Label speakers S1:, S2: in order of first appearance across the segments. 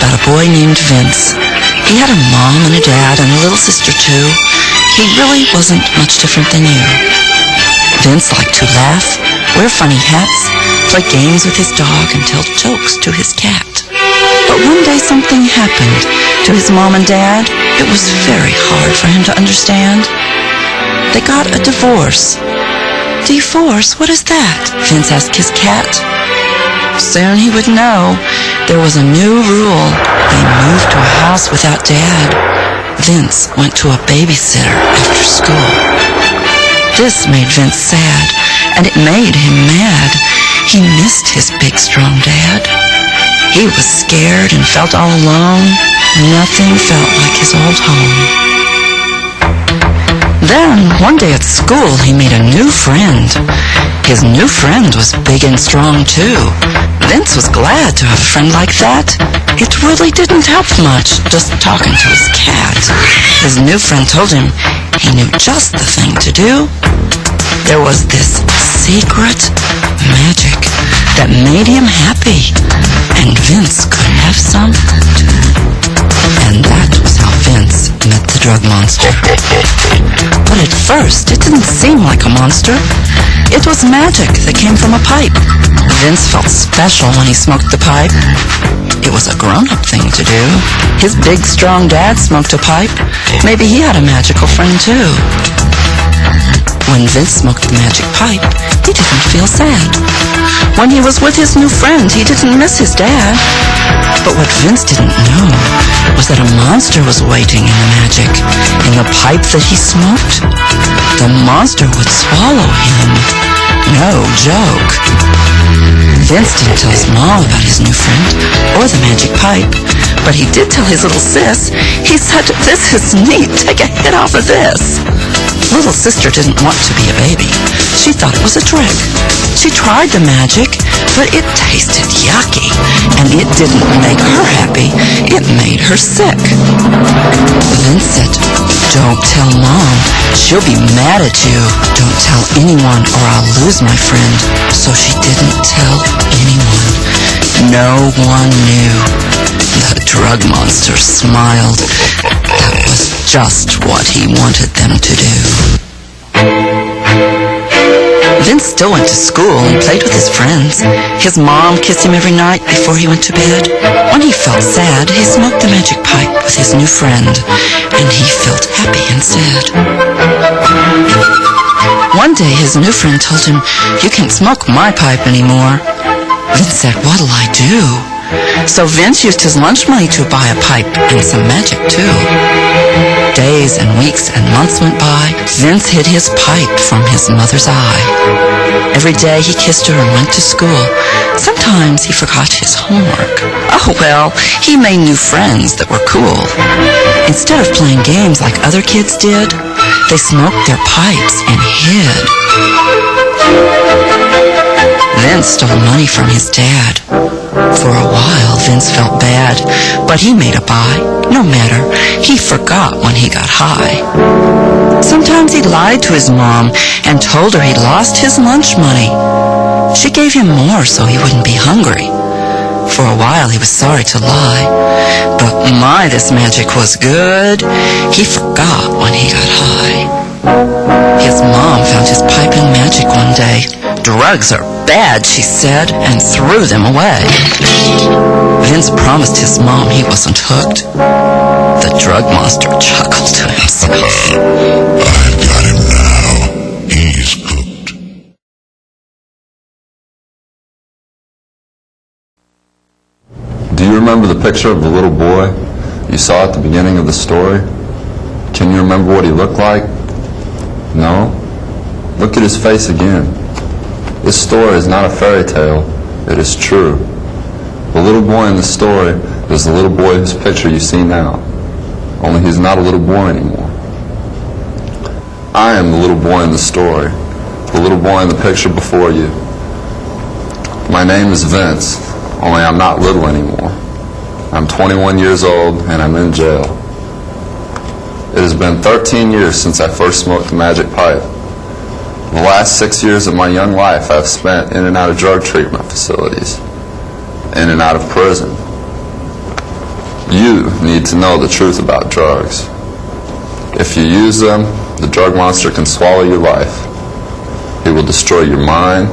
S1: about a boy named Vince. He had a mom and a dad and a little sister too. He really wasn't much different than you. Vince liked to laugh, wear funny hats, play games with his dog, and tell jokes to his cat. But one day something happened to his mom and dad. It was very hard for him to understand. They got a divorce. Divorce? What is that? Vince asked his cat. Soon he would know. There was a new rule. They moved to a house without Dad. Vince went to a babysitter after school. This made Vince sad, and it made him mad. He missed his big, strong dad. He was scared and felt all alone. Nothing felt like his old home. Then, one day at school, he made a new friend. His new friend was big and strong, too. Vince was glad to have a friend like that. It really didn't help much, just talking to his cat. His new friend told him he knew just the thing to do. There was this secret magic that made him happy, and Vince could have some too. And that was how Vince met the drug monster. But at first, it didn't seem like a monster. It was magic that came from a pipe. Vince felt special when he smoked the pipe. It was a grown-up thing to do. His big, strong dad smoked a pipe. Maybe he had a magical friend, too. When Vince smoked the magic pipe, he didn't feel sad. When he was with his new friend, he didn't miss his dad. But what Vince didn't know was that a monster was waiting in the magic, in the pipe that he smoked. The monster would swallow him. No joke. Vince didn't tell his mom about his new friend or the magic pipe, but he did tell his little sis. He said, "This is neat. Take a hit off of this." Little sister didn't want to be a baby. She thought it was a trick. She tried the magic, but it tasted yucky, and it didn't make her happy. It made her sick. Vince said, "Don't tell Mom. She'll be mad at you. Don't tell anyone or I'll lose my friend." So she didn't tell anyone. No one knew. The drug monster smiled. That was just what he wanted them to do. Vince still went to school and played with his friends. His mom kissed him every night before he went to bed. When he felt sad, he smoked the magic pipe with his new friend, and he felt happy instead. One day, his new friend told him, "You can't smoke my pipe anymore." Vince said, "What'll I do?" So Vince used his lunch money to buy a pipe and some magic, too. Days and weeks and months went by. Vince hid his pipe from his mother's eye. Every day he kissed her and went to school. Sometimes he forgot his homework. Oh well, he made new friends that were cool. Instead of playing games like other kids did, they smoked their pipes and hid. Vince stole money from his dad. For a while, Vince felt bad, but he made a buy. No matter, he forgot when he got high. Sometimes he lied to his mom and told her he'd lost his lunch money. She gave him more so he wouldn't be hungry. For a while, he was sorry to lie. But my, this magic was good. He forgot when he got high. His mom found his pipe and magic one day. "Drugs are bad," she said, and threw them away. Vince promised his mom he wasn't hooked. The drug monster chuckled to himself.
S2: "I've got him now. He's hooked."
S3: Do you remember the picture of the little boy you saw at the beginning of the story? Can you remember what he looked like? No? Look at his face again. This story is not a fairy tale. It is true. The little boy in the story is the little boy whose picture you see now. Only he's not a little boy anymore. I am the little boy in the story. The little boy in the picture before you. My name is Vince, only I'm not little anymore. I'm 21 years old and I'm in jail. It has been 13 years since I first smoked the magic pipe. The last 6 years of my young life I've spent in and out of drug treatment facilities, in and out of prison. You need to know the truth about drugs. If you use them, the drug monster can swallow your life. He will destroy your mind.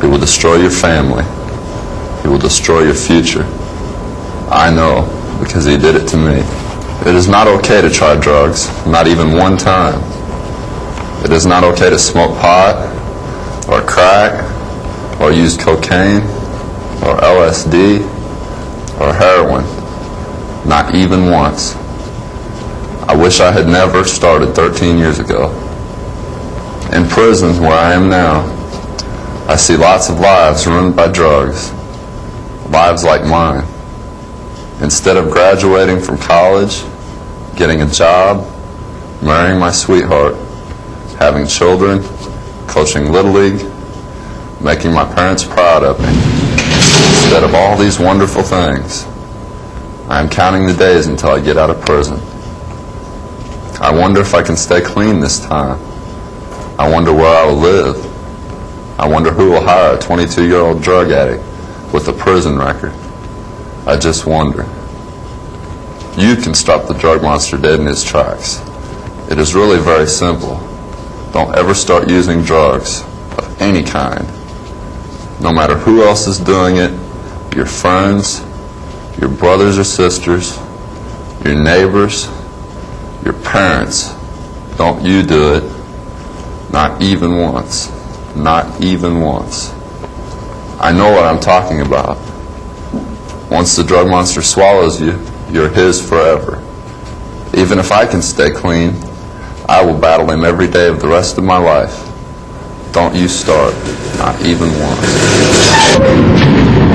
S3: He will destroy your family. He will destroy your future. I know, because he did it to me. It is not okay to try drugs, not even one time. It is not okay to smoke pot, or crack, or use cocaine, or LSD, or heroin. Not even once. I wish I had never started 13 years ago. In prison, where I am now, I see lots of lives ruined by drugs. Lives like mine. Instead of graduating from college, getting a job, marrying my sweetheart, having children, coaching Little League, making my parents proud of me. Instead of all these wonderful things, I am counting the days until I get out of prison. I wonder if I can stay clean this time. I wonder where I will live. I wonder who will hire a 22-year-old drug addict with a prison record. I just wonder. You can stop the drug monster dead in his tracks. It is really very simple. Don't ever start using drugs of any kind. No matter who else is doing it, your friends, your brothers or sisters, your neighbors, your parents, don't you do it. Not even once. Not even once. I know what I'm talking about. Once the drug monster swallows you, you're his forever. Even if I can stay clean, I will battle him every day of the rest of my life. Don't you start, not even once.